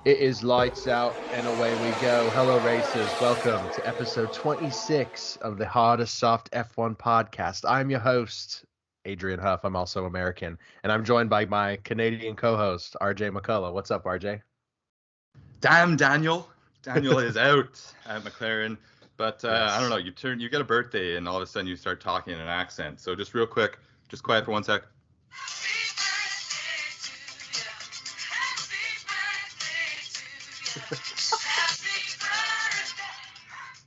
It is lights out and away we go. Hello, racers. Welcome to episode 26 of the Hardest Soft F1 podcast. I'm your host, Adrian Huff. I'm also American, and I'm joined by my Canadian co-host, RJ McCullough. What's up, RJ? Damn, Daniel. Daniel is out at McLaren. But yes. I don't know. You get a birthday, and all of a sudden you start talking in an accent. So just real quick, just quiet for 1 sec.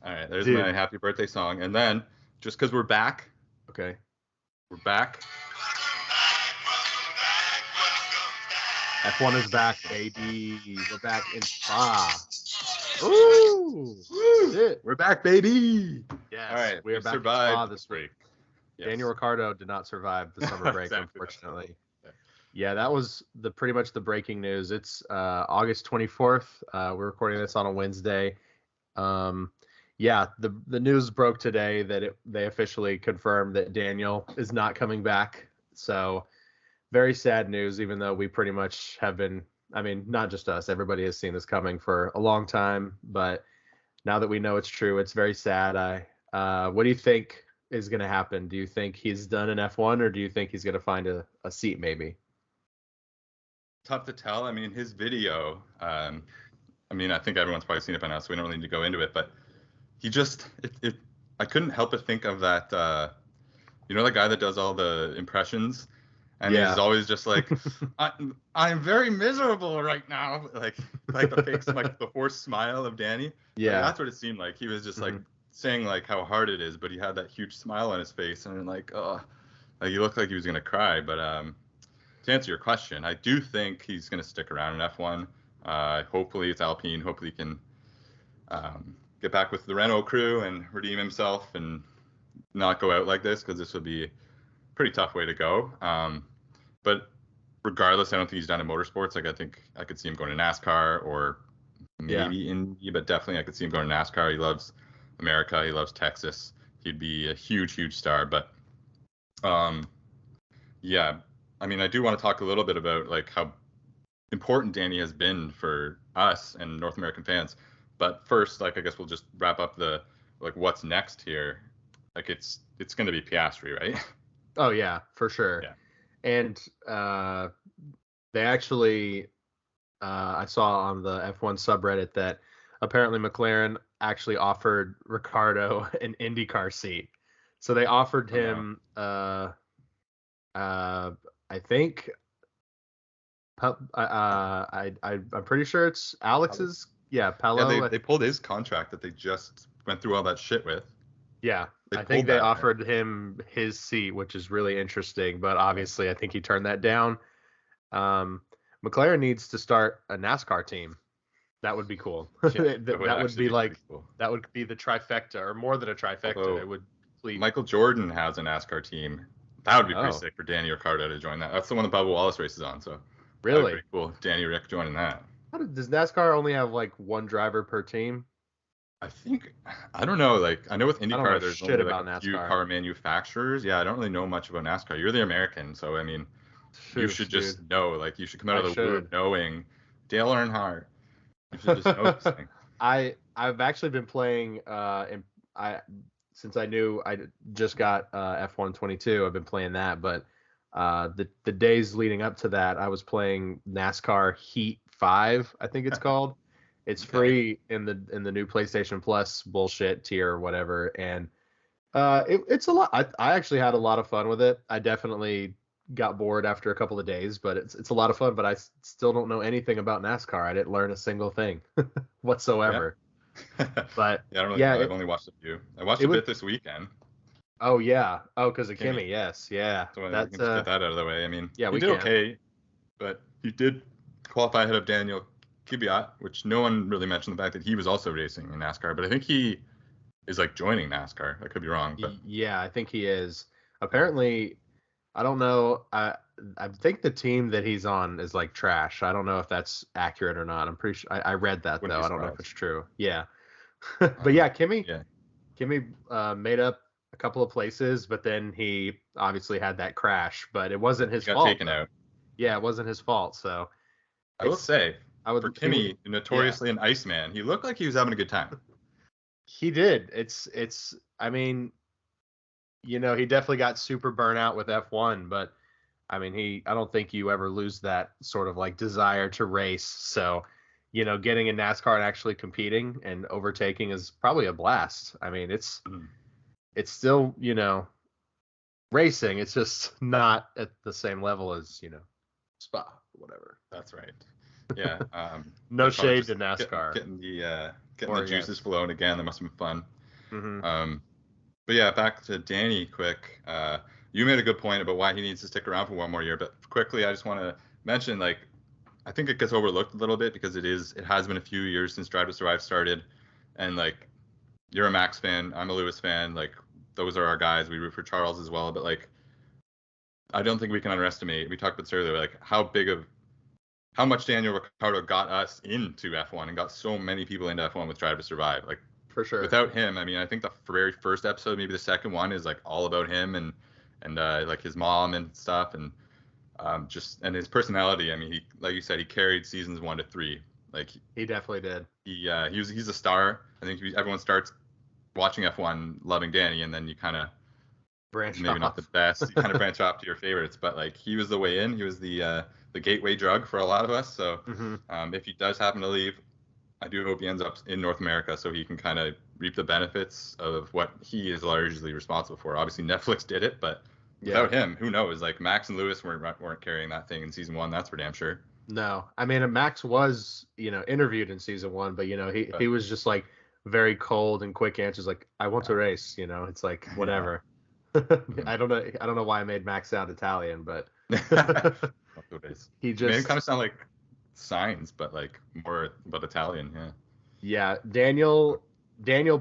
All right, there's my happy birthday song. And then, just because we're back. Okay. We're back. F1 is back, baby. We're back in Spa. Ooh! Shit. We're back, baby. Yes. All right, we are back in Spa this week. Yes. Daniel Ricciardo did not survive the summer break, exactly. Unfortunately. Yeah, that was pretty much the breaking news. It's August 24th. We're recording this on a Wednesday. Yeah, the news broke today that they officially confirmed that Daniel is not coming back. So very sad news, even though we pretty much have been, I mean, not just us, everybody has seen this coming for a long time. But now that we know it's true, it's very sad. What do you think is going to happen? Do you think he's done in F1, or do you think he's going to find a seat maybe? Tough to tell. I mean, his video, I think everyone's probably seen it by now, so we don't really need to go into it, but he just, I couldn't help but think of that, the guy that does all the impressions, and he's always just like, I'm very miserable right now, like the face, like the forced smile of Danny. Yeah. Like, that's what it seemed like. He was just like saying like how hard it is, but he had that huge smile on his face, and like, he looked like he was gonna cry. But to answer your question, I do think he's gonna stick around in F1. Hopefully it's Alpine. Hopefully he can get back with the Renault crew and redeem himself and not go out like this, because this would be a pretty tough way to go. But regardless, I don't think he's done in motorsports. Like, I think I could see him going to NASCAR or maybe Indy, but definitely I could see him going to NASCAR. He loves America. He loves Texas. He'd be a huge, huge star. But yeah, I mean, I do want to talk a little bit about like how important Danny has been for us and North American fans. But first, like, I guess we'll just wrap up the like what's next here. Like, it's going to be Piastri, right? Oh yeah, for sure. Yeah. And they actually, I saw on the F1 subreddit that apparently McLaren actually offered Ricciardo an IndyCar seat. So they offered him, I think, I'm pretty sure it's Alex's. Yeah, Paolo. Yeah, they pulled his contract that they just went through all that shit with. Yeah, I think they offered him his seat, which is really interesting. But obviously, I think he turned that down. McLaren needs to start a NASCAR team. That would be cool. Yeah, that would be like cool. That would be the trifecta, or more than a trifecta. Although, it would. Michael Jordan has a NASCAR team. That would be pretty sick for Danny Ricciardo to join that. That's the one that Bubba Wallace races on. So really pretty cool. Danny Rick joining that. Does NASCAR only have like one driver per team? I don't know. Like, I know with IndyCar, there's only like a few NASCAR. car manufacturers. Yeah, I don't really know much about NASCAR. You're the American, so I mean, you should just know. Like, you should come out of the womb knowing Dale Earnhardt. You should just know this thing. I've actually been playing. Since I knew I just got F1 22, I've been playing that. But the days leading up to that, I was playing NASCAR Heat 5, I think it's called. It's free in the new PlayStation Plus bullshit tier or whatever, and it's a lot. I actually had a lot of fun with it. I definitely got bored after a couple of days, but it's a lot of fun. But I still don't know anything about NASCAR. I didn't learn a single thing whatsoever. Yeah. But yeah, I don't really know. I've only watched a few. I watched a bit this weekend. Oh yeah. Oh, because of Kimi. Yes. Yeah. So we can just get that out of the way. I mean, yeah, he did okay, but he did qualify ahead of Daniel Kyvat, which no one really mentioned the fact that he was also racing in NASCAR. But I think he is like joining NASCAR. I could be wrong. But yeah, I think he is. Apparently, I don't know. I think the team that he's on is like trash. I don't know if that's accurate or not. I'm pretty sure I read that though. I don't know if it's true. Yeah. But yeah, Kimi made up a couple of places, but then he obviously had that crash. But it wasn't his fault. Got taken out. Yeah, it wasn't his fault. So I will say, For Kimi, notoriously an Iceman, he looked like he was having a good time. He did. I mean, he definitely got super burnout with F1, but I mean, I don't think you ever lose that sort of like desire to race. So, getting in NASCAR and actually competing and overtaking is probably a blast. I mean, it's still, racing. It's just not at the same level as, Spa or whatever. That's right. Yeah. No shade to NASCAR. Getting the juices flowing again. That must have been fun. Mm-hmm. But yeah, back to Danny quick. You made a good point about why he needs to stick around for one more year. But quickly, I just want to mention, like, I think it gets overlooked a little bit because it has been a few years since Drive to Survive started. And, like, you're a Max fan. I'm a Lewis fan. Like, those are our guys. We root for Charles as well. But, like, I don't think we can underestimate. We talked about this earlier, like, how much Daniel Ricciardo got us into F1 and got so many people into F1 with Drive to Survive. Like, for sure. Without him, I mean, I think the very first episode, maybe the second one, is like all about him and like his mom and stuff, and and his personality. I mean, he, like you said, he carried seasons 1 to 3. Like, he definitely did. He's a star. I think everyone starts watching F1 loving Danny, and then you kind of maybe not the best. You kind of branch off to your favorites, but like he was the way in. He was the gateway drug for a lot of us. So if he does happen to leave, I do hope he ends up in North America so he can kind of reap the benefits of what he is largely responsible for. Obviously, Netflix did it, but without him, who knows? Like, Max and Lewis weren't carrying that thing in season 1. That's for damn sure. No, I mean, Max was, interviewed in season 1, but he was just like very cold and quick answers, like, I want to race. It's like whatever. I don't know why I made Max sound Italian, but he just made him kind of sound like Signs, but like more but Italian. Yeah, Daniel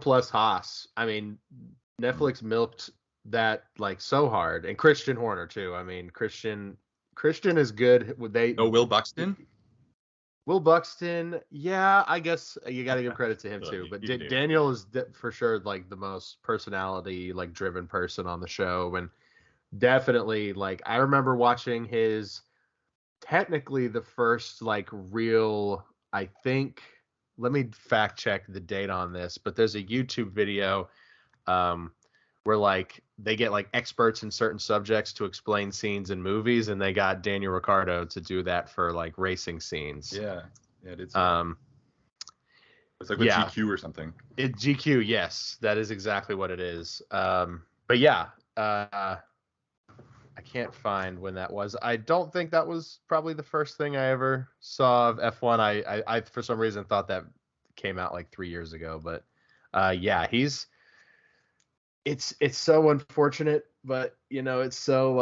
plus Haas. I mean, Netflix milked that like so hard, and Christian Horner too. I mean, Christian is good. Will Buxton? Will Buxton, yeah, I guess you got to give credit to him too. But Daniel is for sure like the most personality, like driven person on the show, and definitely like I remember watching his. Technically the first like real, I think, let me fact check the date on this, but there's a YouTube video where like they get like experts in certain subjects to explain scenes in movies, and they got Daniel Ricciardo to do that for like racing scenes. Yeah, it is. It's like with GQ or something. GQ, yes, that is exactly what it is. But yeah, I can't find when that was. I don't think that was probably the first thing I ever saw of F1. I for some reason thought that came out like 3 years ago, but yeah, it's so unfortunate, but it's so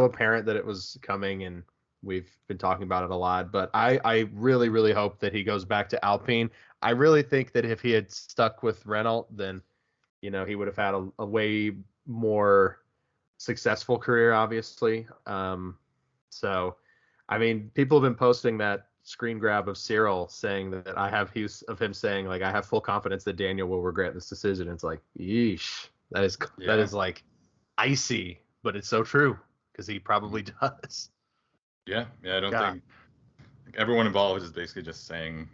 apparent that it was coming, and we've been talking about it a lot, but I really, really hope that he goes back to Alpine. I really think that if he had stuck with Renault, then, he would have had a way more successful career, obviously. So, I mean, people have been posting that screen grab of Cyril saying that I have him saying like, I have full confidence that Daniel will regret this decision. It's like, yeesh, that is like icy, but it's so true because he probably does. Yeah. I don't think everyone involved is basically just saying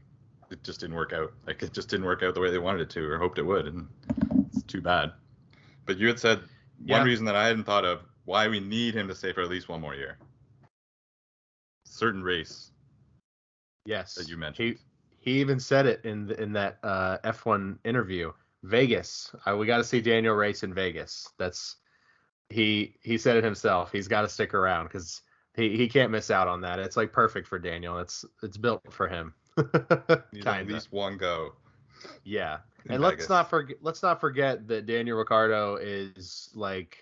it just didn't work out. Like, it just didn't work out the way they wanted it to or hoped it would, and it's too bad. But you had said one reason that I hadn't thought of why we need him to stay for at least one more year. Certain race. Yes. That you mentioned. He even said it in that F1 interview. Vegas. We got to see Daniel race in Vegas. He said it himself. He's got to stick around because he can't miss out on that. It's like perfect for Daniel. It's built for him. Needs at least one go. Yeah. And let's not forget that Daniel Ricciardo is like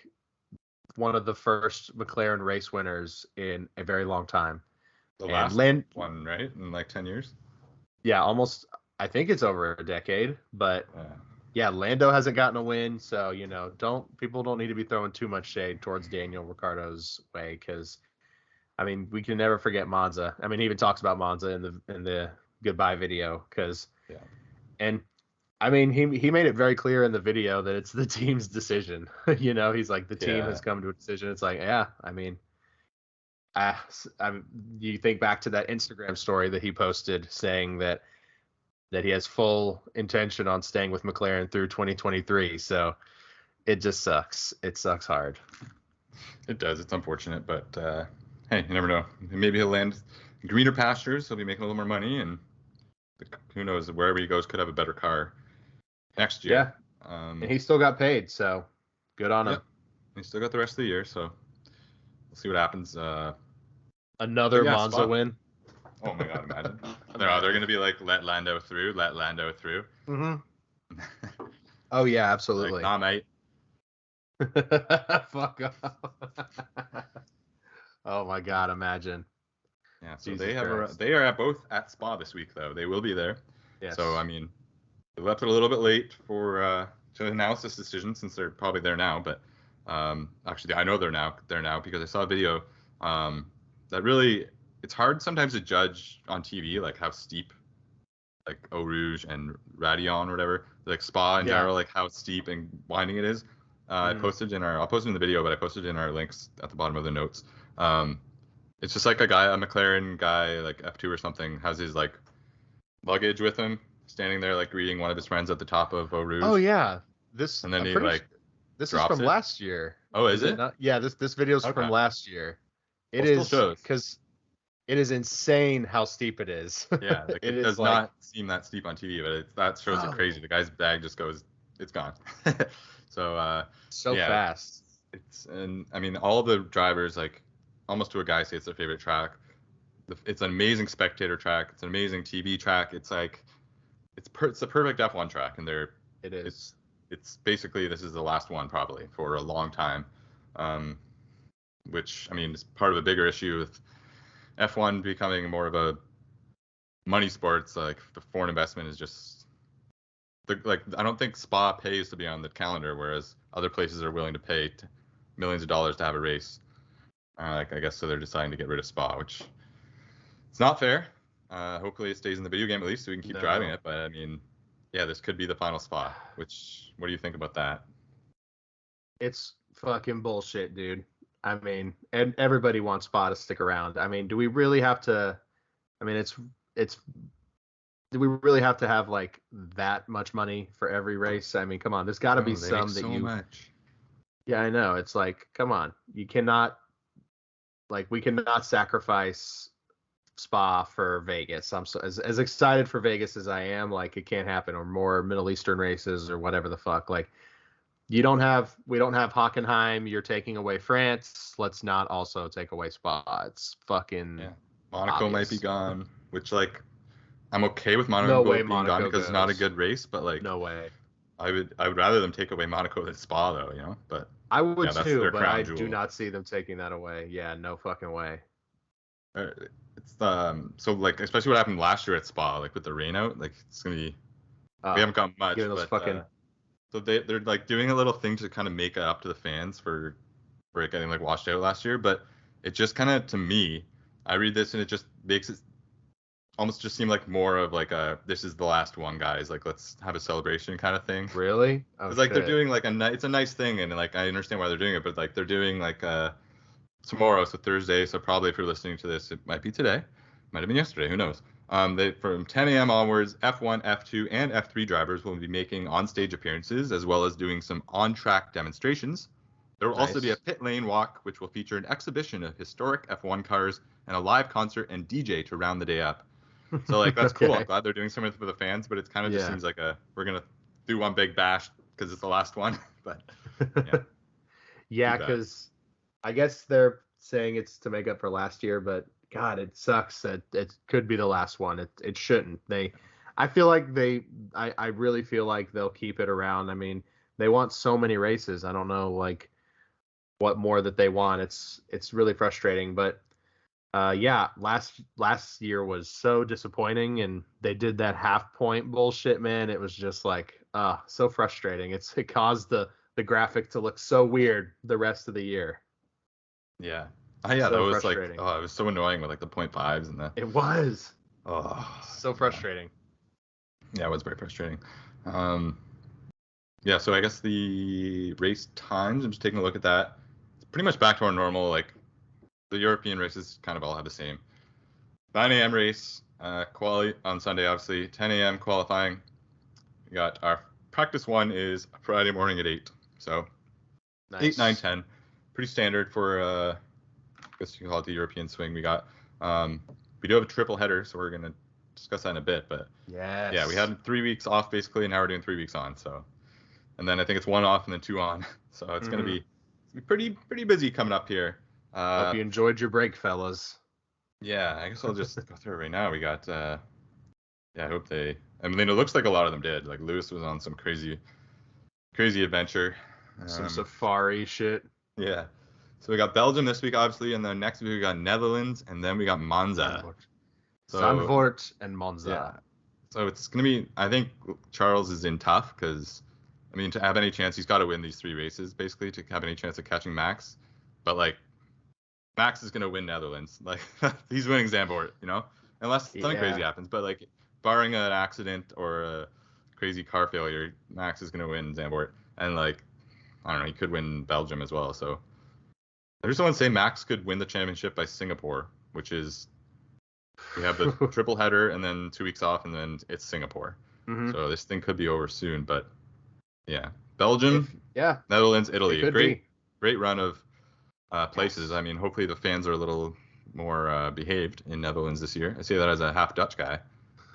one of the first McLaren race winners in a very long time. The last one, right? In like 10 years? Yeah, almost. I think it's over a decade, but yeah, Lando hasn't gotten a win, so people don't need to be throwing too much shade towards Daniel Ricciardo's way, because I mean, we can never forget Monza. I mean, he even talks about Monza in the goodbye video, and I mean, he made it very clear in the video that it's the team's decision. He's like, the team has come to a decision. It's like, yeah, I mean, You think back to that Instagram story that he posted saying that he has full intention on staying with McLaren through 2023. So it just sucks. It sucks hard. It does. It's unfortunate, but hey, you never know. Maybe he'll land greener pastures. He'll be making a little more money, and who knows, wherever he goes could have a better car next year. Yeah. And he still got paid, so good on him. He still got the rest of the year, so we'll see what happens. Another Monza win. Oh my God, imagine. They're going to be like, let Lando through. Mm-hmm. Oh yeah, absolutely. Like, nah, mate. Fuck off. Oh my God, imagine. Yeah, so they are both at Spa this week though. They will be there. Yes. So I mean, they left it a little bit late for to announce this decision since they're probably there now. But actually, I know they're now because I saw a video that really, it's hard sometimes to judge on TV like how steep like Rouge and Raidillon or whatever, like Spa in general, like how steep and winding it is. I'll post it in the video, but I posted in our links at the bottom of the notes. It's just like a McLaren guy, like F2 or something, has his like luggage with him, standing there like greeting one of his friends at the top of Rouge. Oh yeah, and then he like this is from last year. Oh, is it? Not? Yeah, this video's from last year. It is because it is insane how steep it is. Yeah, like, it does not seem that steep on TV, but that shows it crazy. The guy's bag just goes, it's gone. So fast. And I mean, all the drivers, like almost to a guy, say it's their favorite track. It's an amazing spectator track. It's an amazing TV track. It's like it's the perfect F1 track, and it is. It's basically, this is the last one probably for a long time, which I mean is part of a bigger issue with F1 becoming more of a money sports. Like the foreign investment is just I don't think Spa pays to be on the calendar, whereas other places are willing to pay millions of dollars to have a race. I guess so they're deciding to get rid of Spa, which it's not fair. Hopefully it stays in the video game at least so we can keep driving it. But I mean, yeah, this could be the final Spa. What do you think about that? It's fucking bullshit, dude. I mean, and everybody wants Spa to stick around. I mean, do we really have to? I mean, do we really have to have like that much money for every race? I mean, come on, there's got to be some that so much. Yeah, I know. It's like, come on, you cannot. Like, we cannot sacrifice Spa for Vegas. I'm so as excited for Vegas as I am. Like, it can't happen, or more Middle Eastern races or whatever the fuck. Like, we don't have Hockenheim. You're taking away France. Let's not also take away Spa. It's fucking Monaco might be gone, which like I'm okay with Monaco being gone because it's not a good race, but like no way. I would rather them take away Monaco than Spa though, you know. But I would too, but I do not see them taking that away. Yeah, no fucking way. It's so like especially what happened last year at Spa, like with the rain out, like it's gonna be we haven't got much, but so they're like doing a little thing to kind of make it up to the fans for it getting like washed out last year, but it just kind of, to me, I read this and it just makes it almost just seem like more of like this is the last one, guys, like let's have a celebration kind of thing. Really? It's like they're doing like it's a nice thing, and like I understand why they're doing it, but like they're doing like tomorrow, so Thursday, so probably if you're listening to this, it might be today, might have been yesterday, who knows. From 10 a.m. onwards, F1, F2, and F3 drivers will be making on-stage appearances, as well as doing some on-track demonstrations. There will also be a pit lane walk, which will feature an exhibition of historic F1 cars and a live concert and DJ to round the day up. So, like, that's cool. I'm glad they're doing something for the fans, but it kind of just seems like we're going to do one big bash because it's the last one. But, yeah, because I guess they're saying it's to make up for last year, but God, it sucks that it could be the last one. It shouldn't. I feel like I really feel like they'll keep it around. I mean, they want so many races. I don't know like what more that they want. It's really frustrating. But last year was so disappointing, and they did that half point bullshit, man. It was just like so frustrating. It caused the graphic to look so weird the rest of the year. Yeah. Yeah, that was like, it was so annoying with like the 0.5s and that. It was. So frustrating. Yeah, it was very frustrating. Yeah, so I guess the race times, I'm just taking a look at that. It's pretty much back to our normal, like, the European races kind of all have the same 9 a.m. race, quali on Sunday, obviously 10 a.m. qualifying. We got our practice 1 is Friday morning at 8. So nice. 8, 9, 10, pretty standard for I guess you can call it the European swing. We got we do have a triple header, so we're gonna discuss that in a bit. But yeah, we had 3 weeks off basically, and now we're doing 3 weeks on. So, and then I think it's 1 off and then 2 on. So it's gonna be pretty busy coming up here. Hope you enjoyed your break, fellas. Yeah, I guess I'll just go through it right now. We got I hope they. I mean, it looks like a lot of them did. Like Lewis was on some crazy adventure. Some safari shit. Yeah. So we got Belgium this week, obviously, and then next week we got Netherlands, and then we got Monza. Zandvoort and Monza. Yeah. So it's going to be, I think Charles is in tough because, I mean, to have any chance, he's got to win these 3 races, basically, to have any chance of catching Max. But, like, Max is going to win Netherlands. Like, he's winning Zandvoort, you know? Unless something crazy happens. But, like, barring an accident or a crazy car failure, Max is going to win Zandvoort. And, like, I don't know, he could win Belgium as well, so. There's someone saying Max could win the championship by Singapore, which is we have the triple header and then 2 weeks off and then it's Singapore. So this thing could be over soon, but yeah, Belgium, Netherlands, Italy, great run of places. I mean, hopefully the fans are a little more behaved in Netherlands this year. I say that as a half Dutch guy.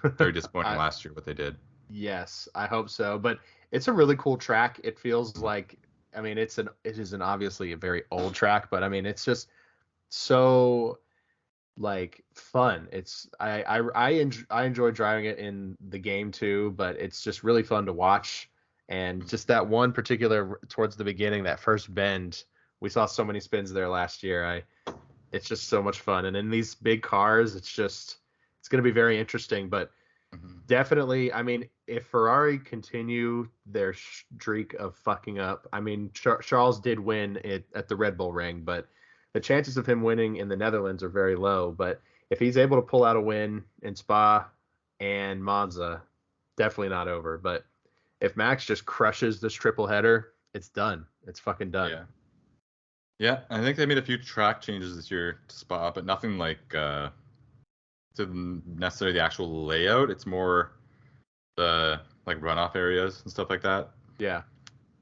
Very disappointing last year what they did. Yes, I hope so, but it's a really cool track. It feels like. I mean, it is obviously a very old track, but I mean, it's just so like fun. It's I enjoy driving it in the game too, but it's just really fun to watch. And just that one particular towards the beginning, that first bend, we saw so many spins there last year. It's just so much fun. And in these big cars, it's going to be very interesting, but definitely, I mean, if Ferrari continue their streak of fucking up, I mean, Charles did win it at the Red Bull Ring, but the chances of him winning in the Netherlands are very low. But if he's able to pull out a win in Spa and Monza, definitely not over. But if Max just crushes this triple header, it's done. It's fucking done. Yeah, I think they made a few track changes this year to Spa, but nothing like to necessarily the actual layout. It's more the like runoff areas and stuff like that. Yeah.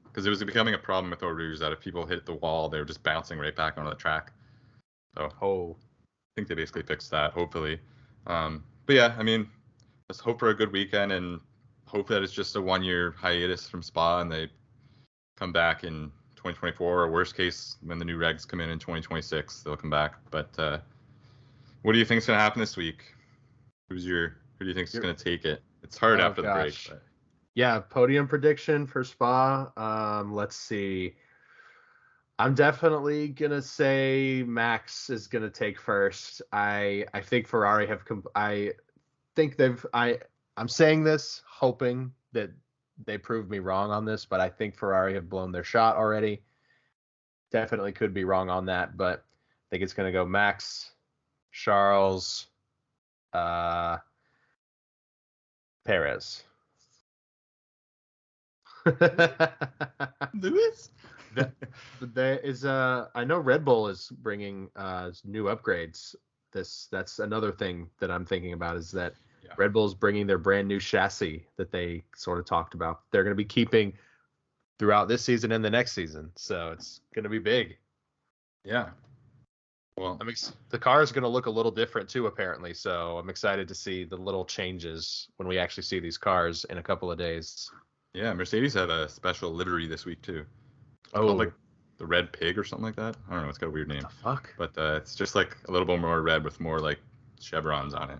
Because it was becoming a problem with Rouge that if people hit the wall, they were just bouncing right back onto the track. So I think they basically fixed that, hopefully. But yeah, I mean, let's hope for a good weekend and hope that it's just a 1-year hiatus from Spa and they come back in 2024, or worst case, when the new regs come in 2026, they'll come back. But what do you think is going to happen this week? Who do you think is going to take it? It's hard after the break. But. Yeah, podium prediction for Spa. Let's see. I'm definitely going to say Max is going to take first. I think Ferrari have I'm saying this hoping that they prove me wrong on this, but I think Ferrari have blown their shot already. Definitely could be wrong on that, but I think it's going to go Max, Charles, Perez. Lewis? There is I know Red Bull is bringing new upgrades. That's another thing that I'm thinking about is that Red Bull's bringing their brand new chassis that they sort of talked about. They're going to be keeping throughout this season and the next season, so it's going to be big. Yeah. Well, the car is going to look a little different too, apparently. So I'm excited to see the little changes when we actually see these cars in a couple of days. Yeah, Mercedes had a special livery this week too. Oh, like the Red Pig or something like that. I don't know. It's got a weird name. What the fuck? But it's just like a little bit more red with more like chevrons on it.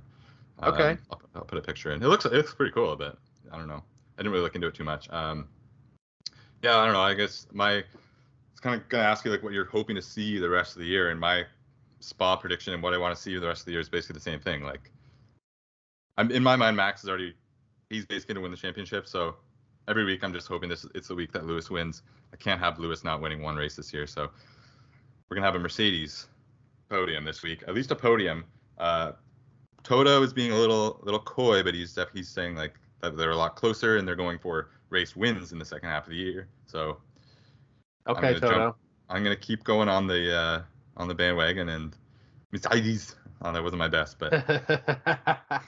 Okay. I'll put a picture in. It looks pretty cool, but I don't know. I didn't really look into it too much. Yeah, I don't know. I guess it's kind of gonna ask you like what you're hoping to see the rest of the year, and my Spa prediction and what I want to see the rest of the year is basically the same thing. Like, in my mind, Max he's basically gonna win the championship. So every week I'm just hoping it's the week that Lewis wins. I can't have Lewis not winning one race this year. So we're gonna have a Mercedes podium this week, at least a podium. Toto is being a little coy, but he's saying like that they're a lot closer and they're going for race wins in the second half of the year. So okay, Toto. I'm gonna keep going on the bandwagon, and Mercedes. Oh, that wasn't my best, but that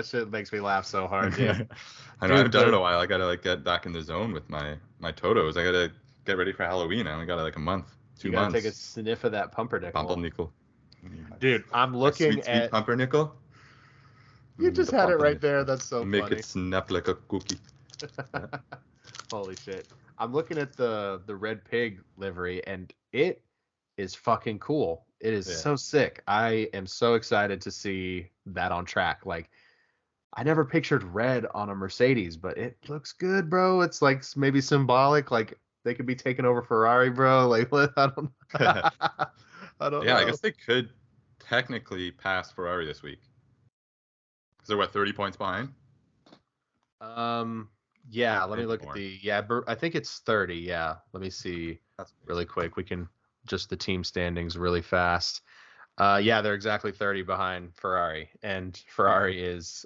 shit makes me laugh so hard, dude. I know, I haven't done it in a while. I gotta like get back in the zone with my Totos. I gotta get ready for Halloween. I only got like a month, 2 months. You gotta take a sniff of that pumpernickel. Pumpernickel. Dude, I'm looking sweet pumpernickel. You just had it right there. That's so funny. Make it snap like a cookie. Holy shit. I'm looking at the red pig livery, and it is fucking cool. It is so sick. I am so excited to see that on track. Like, I never pictured red on a Mercedes, but it looks good, bro. It's like maybe symbolic. Like, they could be taking over Ferrari, bro. Like, I don't know. Yeah, I guess they could technically pass Ferrari this week. Because they're, what, 30 points behind? Yeah, let me look at I think it's 30, yeah. Let me see really quick. We can just the team standings really fast. Yeah, they're exactly 30 behind Ferrari, and Ferrari is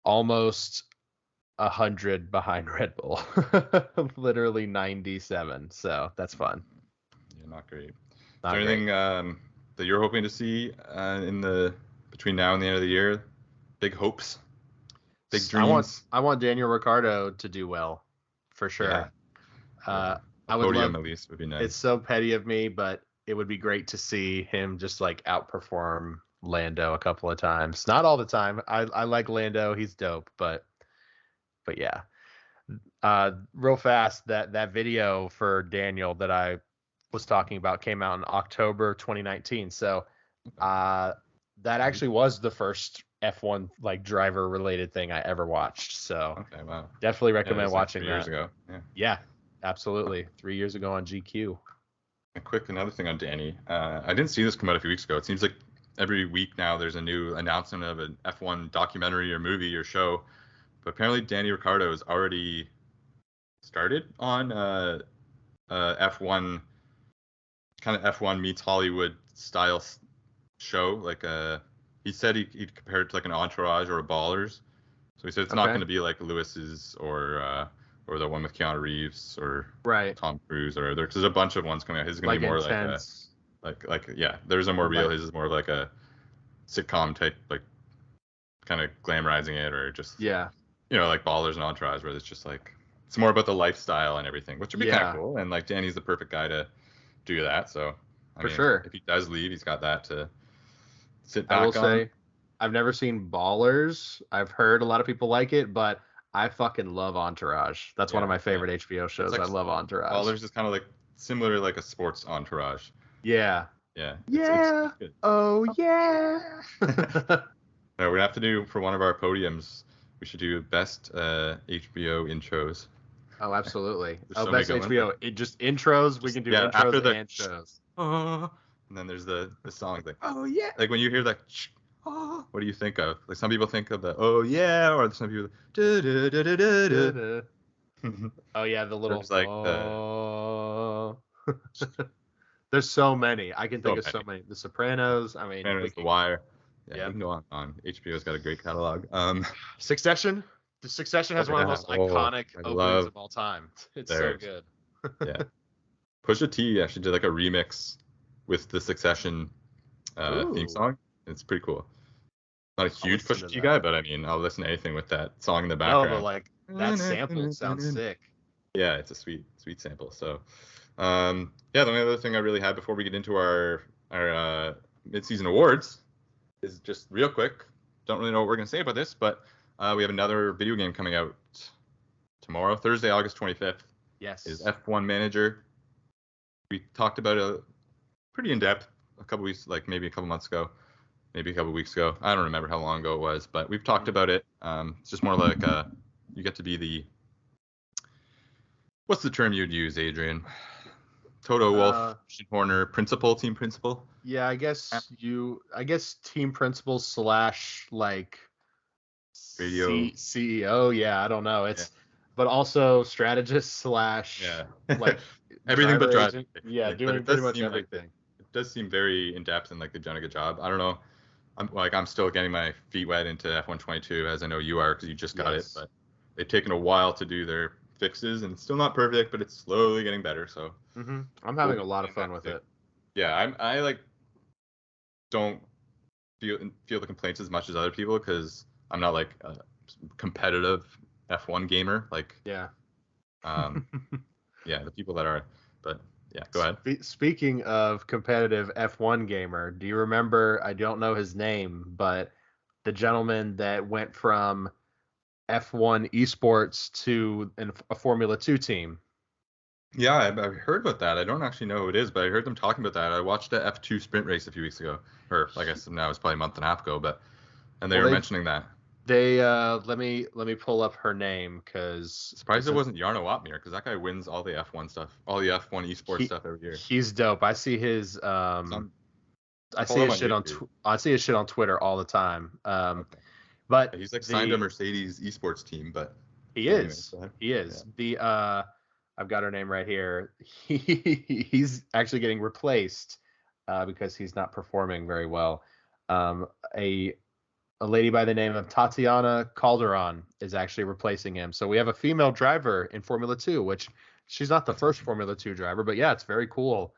almost 100 behind Red Bull. Literally 97, so that's fun. Yeah, not great. Is there anything that you're hoping to see between now and the end of the year? Big hopes? Big dreams? I want Daniel Ricciardo to do well, for sure. Yeah. I would PODIUM at least would be nice. It's so petty of me, but it would be great to see him just like outperform Lando a couple of times. Not all the time. I like Lando. He's dope, but yeah. Real fast, that video for Daniel that I was talking about came out in October 2019. So that actually was the first F1 like driver related thing I ever watched. So okay, wow. Definitely recommend watching that. 3 years ago. Yeah, absolutely. 3 years ago on GQ. Another thing on Danny. I didn't see this come out a few weeks ago. It seems like every week now there's a new announcement of an F1 documentary or movie or show. But apparently Danny Ricciardo has already started on F1, kind of F1 meets Hollywood style show. Like he said he'd compare it to like an Entourage or a Ballers. So he said it's not going to be like Lewis's or the one with Keanu Reeves or Tom Cruise or there's a bunch of ones coming out. His is going to be more intense. like there's a more real. His is more of like a sitcom type, like kind of glamorizing it or just like Ballers and Entourage, where it's just like it's more about the lifestyle and everything, which would be kind of cool. And like Danny's the perfect guy to do that. So I mean, sure, if he does leave, he's got that to sit back I will on. say, I've never seen Ballers. I've heard a lot of people like it, but I fucking love Entourage. That's one of my favorite HBO shows. Like, I love Entourage. Ballers is kind of like similar to like a sports Entourage. Yeah. Yeah. Yeah. It's oh yeah. No, we're gonna have to do for one of our podiums. We should do best HBO intros. Oh, absolutely. So best HBO. Just intros. We can do intros after and shows. And then there's the song like, oh yeah. Like when you hear that, what do you think of? Like some people think of the oh yeah, or some people oh yeah, the little like there's so many. I can think of so many. The Sopranos. I mean, The Wire. Yeah, we can go on. HBO's got a great catalog. Succession. The Succession has one of the most iconic openings of all time. It's so good. Yeah. Pusha T actually did like a remix with the Succession theme song. It's pretty cool. Not a huge Pusha T guy, but I mean, I'll listen to anything with that song in the background. No, but like that sample sounds sick. Yeah, it's a sweet sample. So, the only other thing I really had before we get into our mid-season awards is just real quick. Don't really know what we're gonna say about this, but we have another video game coming out tomorrow, Thursday, August 25th. Yes. Is F1 Manager. We talked about it pretty in depth a couple weeks, like maybe a couple months ago, maybe a couple weeks ago. I don't remember how long ago it was, but we've talked about it. It's just more like you get to be what's the term you'd use, Adrian? Toto Wolff, Horner, team principal. Yeah, I guess team principal / like radio CEO. Yeah, I don't know. It's but also strategist / like everything but driving. Yeah, doing pretty much everything. It does seem very in depth and like they've done a good job. I don't know. I'm still getting my feet wet into F1 22 as I know you are because you just got it, but they've taken a while to do their fixes, and it's still not perfect, but it's slowly getting better. So I'm having a lot of fun with it. Yeah, I like don't feel the complaints as much as other people because I'm not like a competitive F1 gamer. Like yeah, the people that are, but yeah, go ahead. Speaking of competitive F1 gamer, do you remember? I don't know his name, but the gentleman that went from F1 esports to a Formula 2 team. Yeah, I've heard about that. I don't actually know who it is, but I heard them talking about that. I watched a F2 sprint race a few weeks ago, or I guess now it's probably a month and a half ago, and they were mentioning that. They let me pull up her name because surprised it wasn't Jarno Opmeer because that guy wins all the F1 stuff, all the F1 esports stuff every year. He's dope. I see his I see his shit on Twitter all the time. But he's like signed to Mercedes esports team, but he is. Yeah. The I've got her name right here. He's actually getting replaced because he's not performing very well. A lady by the name of Tatiana Calderon is actually replacing him. So we have a female driver in Formula 2, which she's not the first Formula 2 driver, but yeah, it's very cool.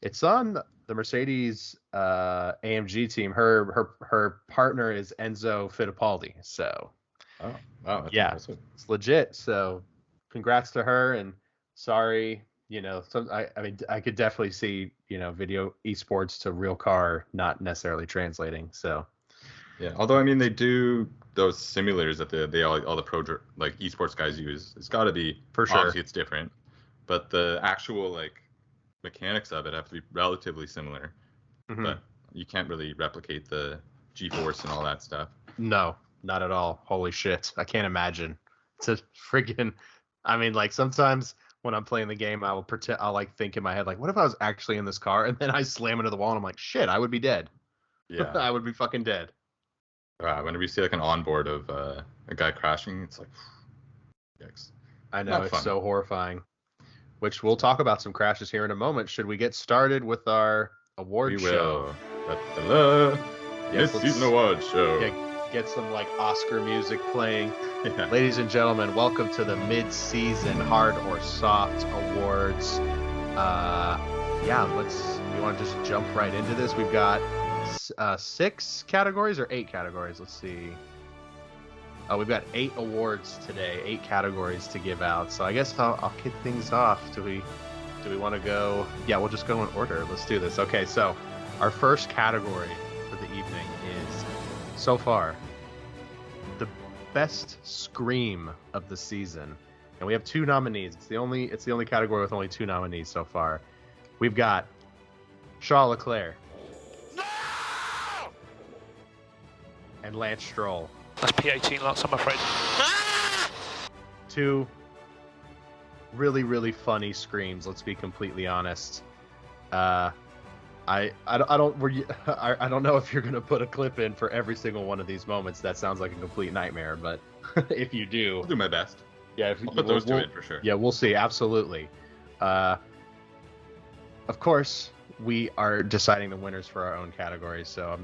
It's on the Mercedes AMG team. Her partner is Enzo Fittipaldi. So wow, yeah, impressive. It's legit. So congrats to her, and sorry, I mean, I could definitely see, video esports to real car not necessarily translating. So yeah, although I mean they do those simulators that all the pro like esports guys use. It's got to be for sure. Obviously it's different, but the actual like mechanics of it have to be relatively similar. But you can't really replicate the G-force and all that stuff. No, not at all. Holy shit, I can't imagine. It's a freaking. I mean, like sometimes when I'm playing the game, I'll like think in my head, like, what if I was actually in this car? And then I slam into the wall and I'm like, shit, I would be dead. Yeah. I would be fucking dead. Whenever you see like an onboard of a guy crashing, it's like, yikes. I know, it's so horrifying. Which we'll talk about some crashes here in a moment. Should we get started with our award show? MidSeason award show. Get some like Oscar music playing. Yeah. Ladies and gentlemen, welcome to the mid-season hard or soft awards. You want to just jump right into this? We've got 6 categories or 8 categories. Let's see. We've got 8 awards today, 8 categories to give out. So I guess I'll kick things off. Do we want to go? Yeah, we'll just go in order. Let's do this. Okay, so our first category for the evening is, so far, the best scream of the season. And we have 2 nominees. It's the only category with only 2 nominees so far. We've got Charles Leclerc. No! And Lance Stroll. That's P18 lots, I'm afraid. 2 really, really funny screams, let's be completely honest. I don't know if you're gonna put a clip in for every single one of these moments. That sounds like a complete nightmare, but if you do, I'll do my best. Yeah, I'll put those 2 in for sure. Yeah, we'll see. Absolutely. Of course, we are deciding the winners for our own categories, so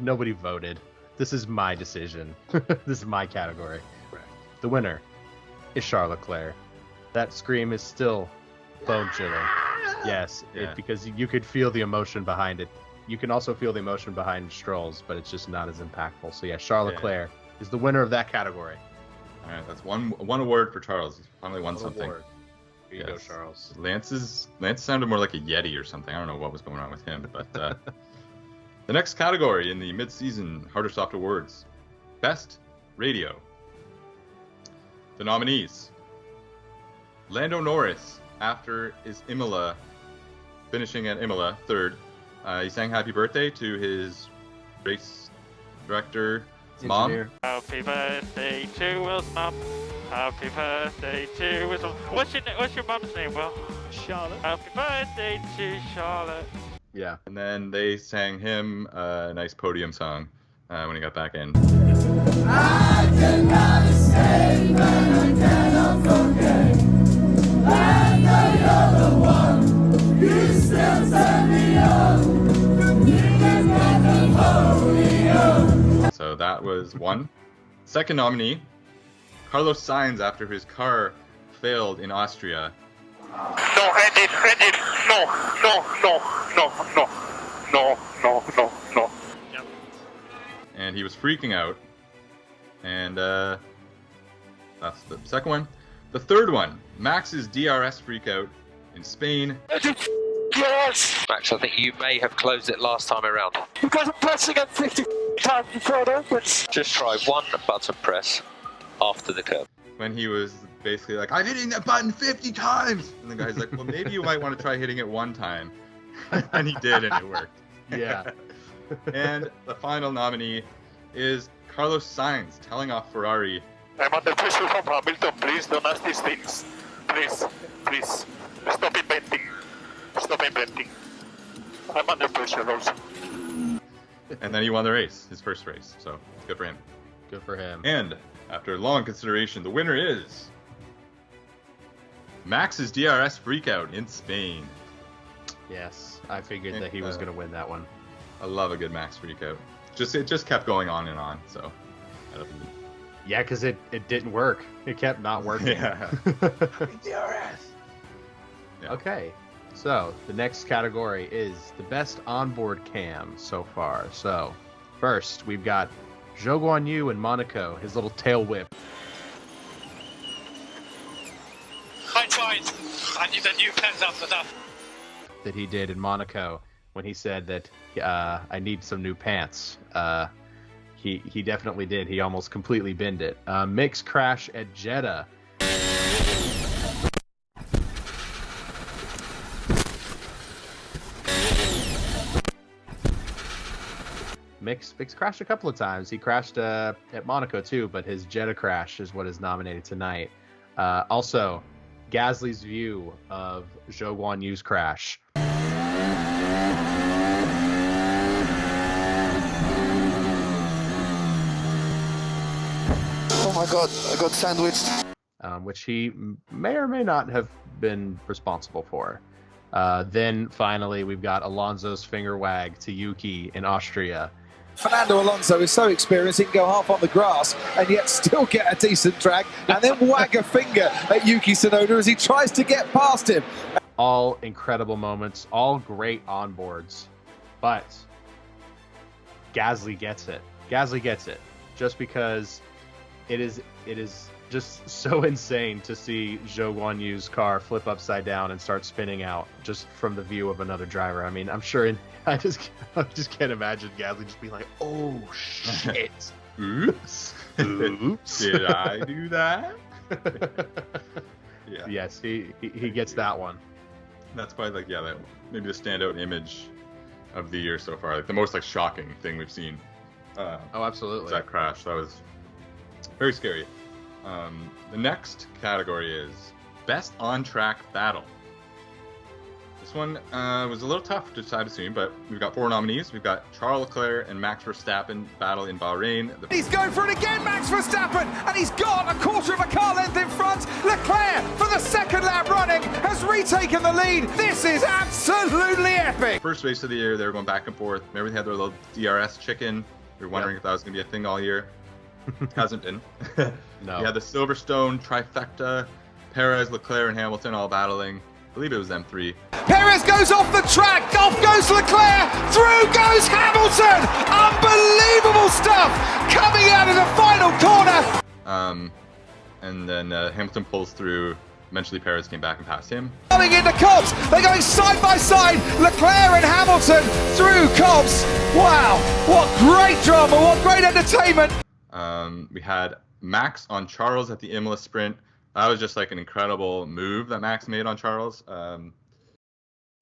nobody voted. This is my decision. This is my category. Right. The winner is Charles Leclerc. That scream is still bone-chilling. Yes, yeah. Because you could feel the emotion behind it. You can also feel the emotion behind Stroll's, but it's just not as impactful. So yeah, Charles Leclerc is the winner of that category. All right, that's one award for Charles. He's finally won something. Award. Here you go, Charles. Lance sounded more like a Yeti or something. I don't know what was going on with him, but the next category in the mid-season Hard or Soft Awards, Best Radio. The nominees: Lando Norris, after his Imola, finishing at Imola 3rd. He sang Happy Birthday to his race director, mom. Happy birthday to Will's mom. Happy birthday to Will's mom. What's your mom's name, Will? Charlotte. Happy birthday to Charlotte. Yeah. And then they sang him a nice podium song when he got back in. I cannot escape and I cannot forget. And you're the one, you still turn me on. You can never hold me on. So that was one. Second nominee, Carlos Sainz after his car failed in Austria. No, edit. No. Yep. And he was freaking out. And that's the second one. The third one, Max's DRS freakout in Spain. Yes! Max, I think you may have closed it last time around. Because I'm pressing it 50 times before it opens. Just try one button press after the curve. When he was basically like, I'm hitting that button 50 times! And the guy's like, well, maybe you might want to try hitting it one time. And he did, and it worked. Yeah. And the final nominee is Carlos Sainz telling off Ferrari. I'm under pressure from Hamilton. Please don't ask these things. Please. Stop inventing. I'm under pressure also. And then he won the race, his first race. So it's good for him. Good for him. And after long consideration, the winner is Max's DRS freakout in Spain. Yes, I figured that he was going to win that one. I love a good Max freakout. It just kept going on and on. So. Yeah, because it didn't work. It kept not working. Yeah. DRS. Yeah. Okay, so the next category is the best onboard cam so far. So first, we've got Zhou Guanyu in Monaco, his little tail whip. I tried. I need a new pants after that. That he did in Monaco when he said that I need some new pants. He definitely did. He almost completely binned it. Mixed crash at Jeddah. Mix crashed a couple of times. He crashed at Monaco too, but his Jeddah crash is what is nominated tonight. Also, Gasly's view of Zhou Guanyu's crash. Oh my god, I got sandwiched. Which he may or may not have been responsible for. Then finally, we've got Alonso's finger wag to Yuki in Austria. Fernando Alonso is so experienced he can go half on the grass and yet still get a decent drag and then wag a finger at Yuki Tsunoda as he tries to get past him. All incredible moments, all great onboards, but Gasly gets it. Gasly gets it just because it is just so insane to see Zhou Guanyu's car flip upside down and start spinning out just from the view of another driver. I mean, I'm sure I just can't imagine Gasly just being like, "Oh shit, Oops. oops, Did I do that?" Yeah. Yes, he gets that one. That's probably that maybe the standout image of the year so far. The most shocking thing we've seen. Oh, absolutely. That crash. That was very scary. The next category is Best On-Track Battle. This one was a little tough to decide between, but we've got 4 nominees. We've got Charles Leclerc and Max Verstappen battle in Bahrain. He's going for it again, Max Verstappen, and he's got a quarter of a car length in front. Leclerc, for the second lap running, has retaken the lead. This is absolutely epic. First race of the year, they were going back and forth. Remember they had their little DRS chicken? We were wondering if that was going to be a thing all year. Hasn't been. No. You had the Silverstone trifecta, Perez, Leclerc, and Hamilton all battling. I believe it was them 3. Perez goes off the track, off goes Leclerc, through goes Hamilton. Unbelievable stuff coming out of the final corner. And then Hamilton pulls through. Eventually Perez came back and passed him. Coming into Cobbs, they're going side by side, Leclerc and Hamilton through Cobbs. Wow, what great drama, what great entertainment. We had Max on Charles at the Imola sprint. That was just an incredible move that Max made on Charles. And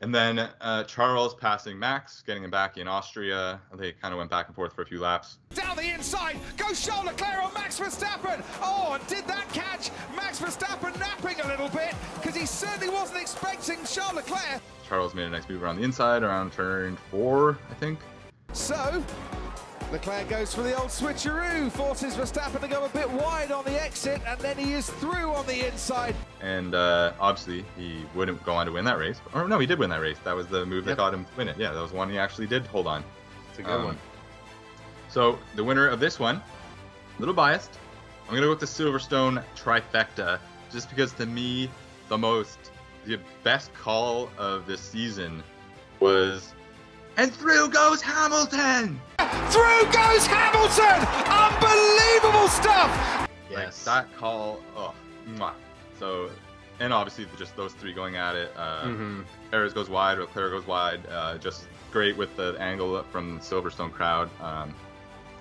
then Charles passing Max, getting him back in Austria. They kind of went back and forth for a few laps. Down the inside, goes Charles Leclerc on Max Verstappen. Oh, and did that catch Max Verstappen napping a little bit because he certainly wasn't expecting Charles Leclerc. Charles made a nice move around the inside, around turn 4, I think. So, Leclerc goes for the old switcheroo, forces Verstappen to go a bit wide on the exit, and then he is through on the inside. And obviously, he wouldn't go on to win that race. Or no, he did win that race. That was the move that got him to win it. Yeah, that was one he actually did hold on. It's a good one. So the winner of this one, a little biased, I'm going to go with the Silverstone trifecta, just because to me, the best call of this season was, and through goes Hamilton! Through goes Hamilton! Unbelievable stuff! Yes. Like, that call, mwah. So, and obviously just those three going at it. Perez goes wide, Leclerc goes wide. Just great with the angle from the Silverstone crowd.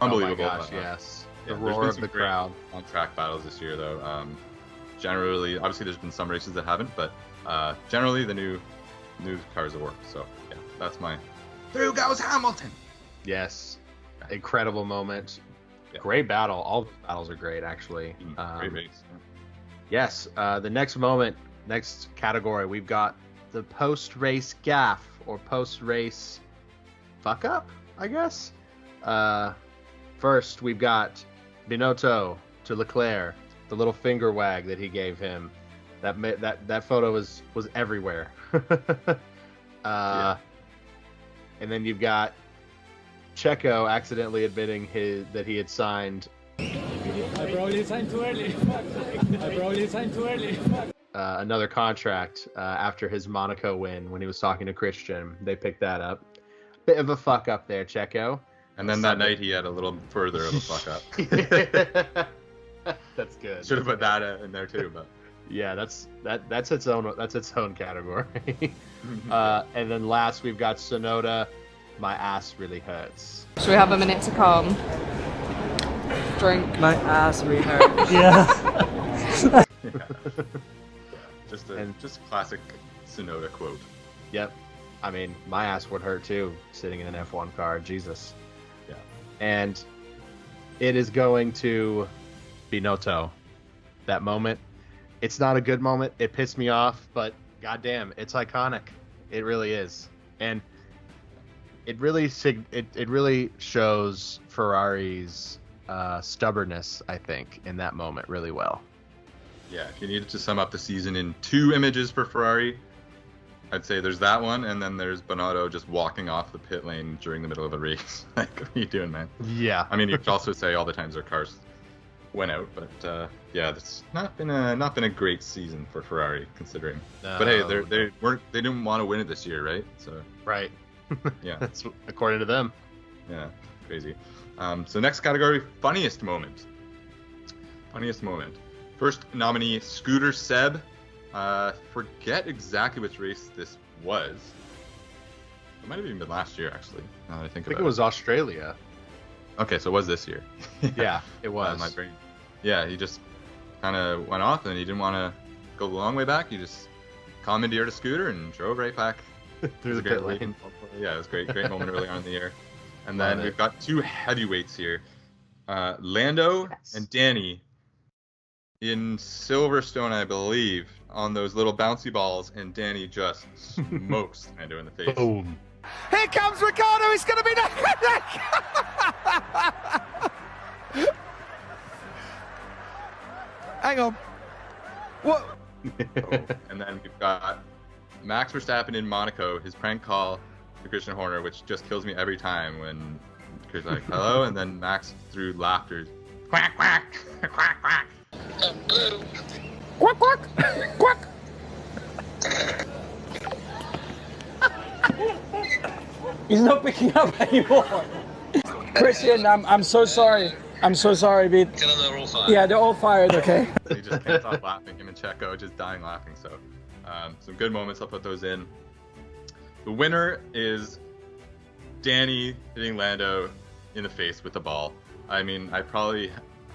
Unbelievable. Oh my gosh, yes. The roar of the crowd. On track battles this year, though. Generally, obviously, there's been some races that haven't, but generally the new cars have worked. So yeah, that's my through goes Hamilton. Yes, incredible moment. Yeah. Great battle. All the battles are great, actually. Great race. Yes. The next category, we've got the post-race gaffe or post-race fuck up, I guess. First, we've got Binotto to Leclerc, the little finger wag that he gave him. That photo was everywhere. And then you've got Checo accidentally admitting that he had signed. I probably signed too early. Another contract after his Monaco win when he was talking to Christian. They picked that up. Bit of a fuck up there, Checo. And then that night he had a little further of a fuck up. That's good. Should have put that in there too, but yeah, that's its own category. And then last we've got Sonoda. My ass really hurts. Should we have a minute to calm? Drink. My ass really hurts. yeah. Just classic Sonoda quote. Yep. I mean, my ass would hurt too, sitting in an F1 car. Jesus. Yeah. And it is going to Binotto. That moment. It's not a good moment. It pissed me off, but goddamn, it's iconic. It really is. And it really shows Ferrari's stubbornness, I think, in that moment really well. Yeah, if you needed to sum up the season in 2 images for Ferrari, I'd say there's that one, and then there's Binotto just walking off the pit lane during the middle of a race. Like, what are you doing, man? Yeah. I mean, you could also say all the times their cars went out, but yeah, it's not been a great season for Ferrari considering. But hey, they didn't want to win it this year, right? So right. Yeah, that's according to them. Yeah, crazy. So next category, funniest moment. First nominee, Scooter Seb. Forget exactly which race this was. It might have even been last year, actually. Now that I think it was Australia. Okay, so it was this year. Yeah, it was. My brain. Yeah, he just kind of went off, and he didn't want to go the long way back. He just commandeered a scooter and drove right back through the pit lane. Yeah, it was great moment early on in the year. And then we've got 2 heavyweights here, Lando and Danny in Silverstone, I believe, on those little bouncy balls, and Danny just smokes Lando in the face. Boom. Here comes Ricciardo. It's going to be Hang on. What? And then we've got Max Verstappen in Monaco, his prank call to Christian Horner, which just kills me every time when Chris like, hello, and then Max through laughter, quack, quack, quack, quack. Quack, quack, quack. He's not picking up anymore. Christian, I'm so sorry. I'm so sorry, Pete. They're all fired. Yeah, they're all fired, okay? He just can't stop laughing. Him and Checo just dying laughing. So, some good moments. I'll put those in. The winner is Danny hitting Lando in the face with the ball. I mean, I probably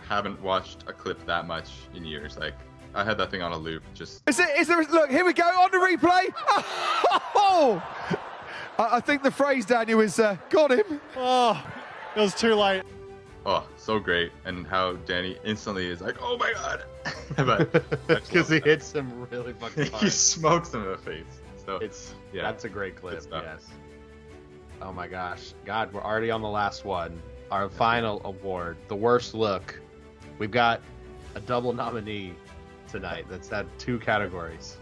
haven't watched a clip that much in years. Like, I had that thing on a loop. Just. Is there? Look, here we go on the replay. Oh! I think the phrase, Daniel, is got him. Oh, it was too late. Oh, so great. And how Danny instantly is like, oh my god. But because he hits him really fucking hard. He smokes him in the face. So that's a great clip. Yes. Oh my gosh. God, we're already on the last one. Our final award, the worst look. We've got a double nominee tonight. That's had 2 categories.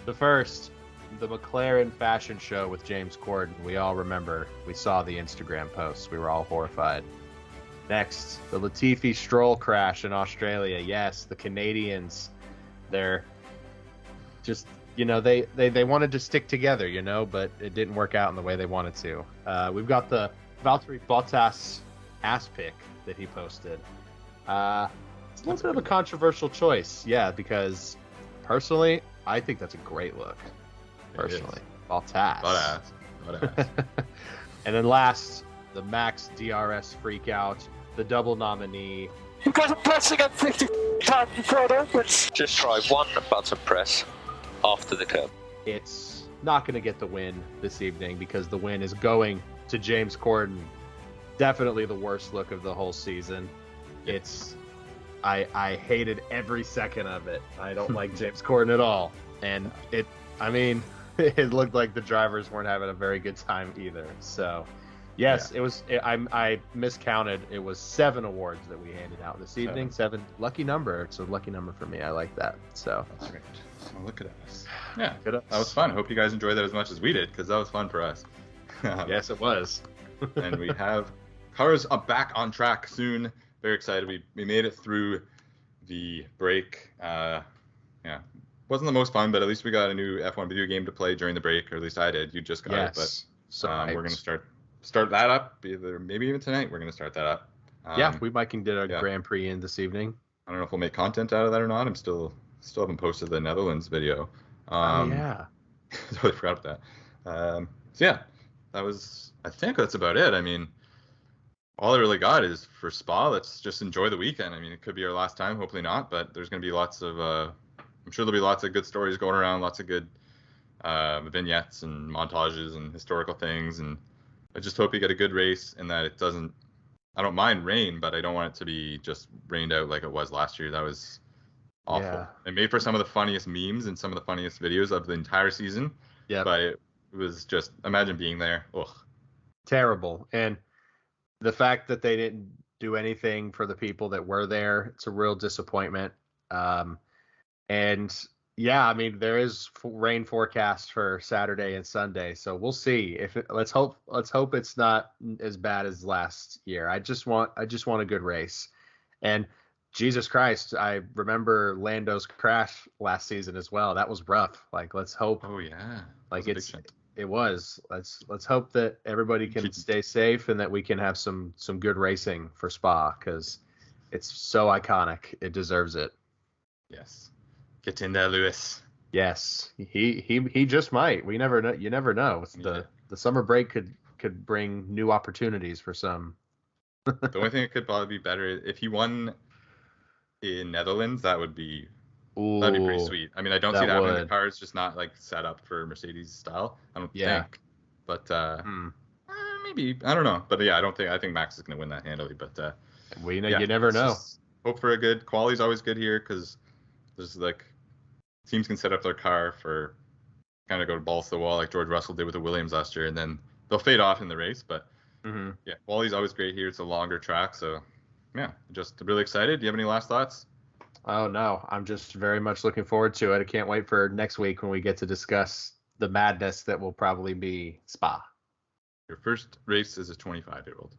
The first, the McLaren fashion show with James Corden. We all remember. We saw the Instagram posts. We were all horrified. Next, the Latifi Stroll crash in Australia. Yes, the Canadians, they're just, they wanted to stick together, but it didn't work out in the way they wanted to. We've got the Valtteri Bottas ass pic that he posted. It's a little bit of a controversial choice, because personally, I think that's a great look. Personally, Bottas. And then last, the Max DRS freak out, the double nominee. You guys are pressing at 50 times further, but just try one button press after the curb. It's not going to get the win this evening because the win is going to James Corden. Definitely the worst look of the whole season. I hated every second of it. I don't like James Corden at all. And it looked like the drivers weren't having a very good time either. So, yes, it was. I miscounted. It was 7 awards that we handed out this evening. 7. Lucky number. It's a lucky number for me. I like that. So that's great. Well, look at us. Yeah, that was fun. I hope you guys enjoyed that as much as we did, because that was fun for us. Yes, it was. And we have cars back on track soon. Very excited. We made it through the break. Wasn't the most fun, but at least we got a new F1 video game to play during the break, or at least I did. You just got it, but we're gonna start that up. Maybe even tonight we're gonna start that up. We might can get a Grand Prix in this evening. I don't know if we'll make content out of that or not. I'm still haven't posted the Netherlands video. Totally forgot about that. That was. I think that's about it. I mean, all I really got is for Spa. Let's just enjoy the weekend. I mean, it could be our last time. Hopefully not. But there's going to be lots of. I'm sure there'll be lots of good stories going around. Lots of good vignettes and montages and historical things. And I just hope you get a good race and that it doesn't. I don't mind rain, but I don't want it to be just rained out like it was last year. That was awful. Yeah. It made for some of the funniest memes and some of the funniest videos of the entire season. Yeah. But it was just, imagine being there. Ugh. Terrible. And the fact that they didn't do anything for the people that were there, it's a real disappointment. And yeah, I mean, there is rain forecast for Saturday and Sunday, so we'll see. Let's hope it's not as bad as last year. I just want a good race. And Jesus Christ, I remember Lando's crash last season as well. That was rough. Like, let's hope. Oh yeah. Like it was. Let's hope that everybody can stay safe and that we can have some good racing for Spa, because it's so iconic. It deserves it. Yes. Get in there, Lewis. Yes. He just might. We never know. You never know. The summer break could bring new opportunities for some. The only thing that could probably be better if he won in Netherlands, that'd be pretty sweet. I mean, I don't see that many cars just not like set up for Mercedes style. I don't think. But maybe, I don't know. But yeah, I think Max is going to win that handily. But you never know. Hope for a good quali's always good here, because there's like teams can set up their car for kind of go balls to the wall like George Russell did with the Williams last year, and then they'll fade off in the race. But yeah, quali's always great here. It's a longer track, so yeah, just really excited. Do you have any last thoughts? Oh no, I'm just very much looking forward to it. I can't wait for next week when we get to discuss the madness that will probably be Spa. Your first race as a 25-year-old.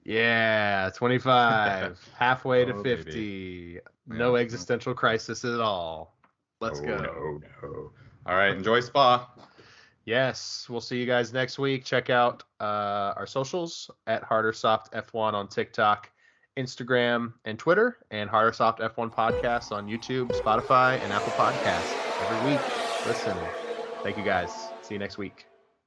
Yeah, 25, halfway to 50. Baby. No existential crisis at all. Let's go. No. All right, enjoy Spa. Yes, we'll see you guys next week. Check out our socials at HarderSoft F1 on TikTok, Instagram, and Twitter, and HarderSoft F1 Podcasts on YouTube, Spotify, and Apple Podcasts every week. Listen. Thank you guys. See you next week.